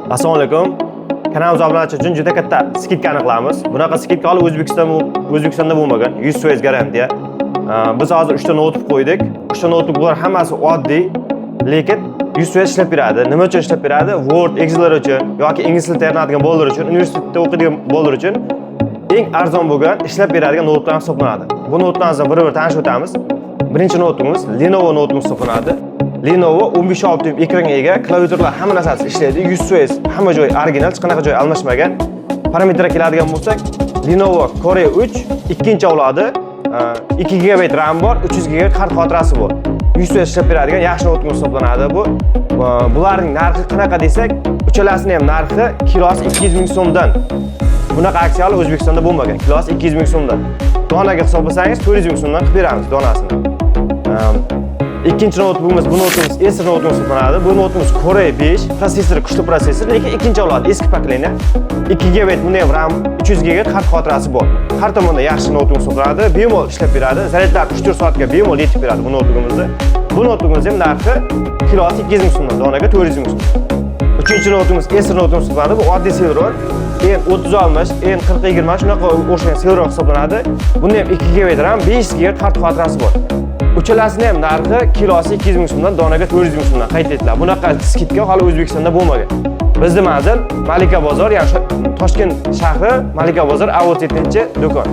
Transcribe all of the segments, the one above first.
Assalomu alaykum. Kanalimiz obunachi uchun juda katta skidkani qilamiz. Bunaqa skidka hali O'zbekistonda bo'lmagan. 100% garantiya. Biz hozir 3 ta notebook qo'ydik. 3 ta notebooklar hammasi oddiy, lekin 100% ishlab beradi. Nima uchun ishlab beradi? Word, Excel uchun yoki ingliz tilida tayyorlanadigan bolalar uchun, universitetda o'qiydigan bolalar uchun eng arzon bo'lgan, ishlab beradigan notebooklar hisoblanadi. Bu notebooklarni bir-bir tanishib o'tamiz. Birinchi notebookimiz Lenovo notebook hisoblanadi. Lenovo 15 dюйм ekranga ega, klaviaturlar hamma narsasi ishlaydi. 100%, hamma joy original, hech qanaqa joy almashmagan. Parametrga keladigan bo'lsak, Lenovo Core 3 ikkinchi avlodi, 2 GB RAM bor, 300 GB kart xotirasi bor. 100% ishlab beradigan yaxshi notebook hisoblanadi bu. Bularning narxi qanaqa desak, uchalasini ham narxi kilosi 200 ming so'mdan. Bunaqa aksiyalar O'zbekistonda bo'lmagan. Kilosi 200 ming so'mdan. Donaga hisoblasangiz 400 ming so'mdan qilib beramiz donasini. Ikkinchi notebookimiz, bu notebookimiz Acer notebook hisoblanadi. Bu notebookimiz Core 5, protsessori kuchli protsessor, lekin ikkinchi avlod, eski pokoleniya. 2 GB bunda ham RAM, 300 GB kart xotirasi bor. Har tomondan yaxshi notebook hisoblanadi, bemalol ishlab beradi. Zaryadlar 3-4 soatga bemalol yetib beradi bu notebookimizni. Bu notebookimiz ham narxi kilosi 200 ming so'mdan, donaga 400 ming so'm. Uchinchi notebookimiz Acer notebook hisoblanadi. Bu oddiy server. En 30-60, en 40-20 shunaqa o'xshagan server hisoblanadi. Bunda ham 2 GB RAM, 5 GB kart xotirasi bor. Uchalasini ham narxi kilosi 200 ming so'mdan, donaga 400 ming so'mdan qayd etiladi. Bunaqa skidka hali O'zbekistonda bo'lmagan. Bizning manzil Malika bozor, ya'ni Toshkent shahri Malika bozor, Avot 7-do'kon.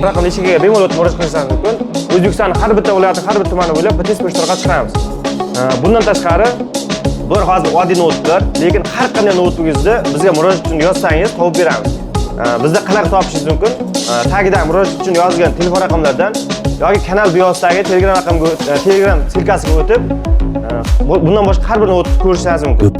Bu raqamli eshikka bemalol murojaat qilishingiz mumkin. O'zbekistonning har bitta viloyati, har bitta tumani bo'ylab bitta pochtaga chiqaramiz. Bundan tashqari bular hozir oddiy notebooklar, lekin har qanday notebookingizni bizga murojaat uchun yozsangiz topib beramiz. Bizda qanaqa topishingiz mumkin? Tagida murojaat uchun yozilgan telefon raqamlaridan yoki kanal biosidagi Telegram silkasiga o'tib, bundan boshqa har bir notebook ko'rishingiz mumkin.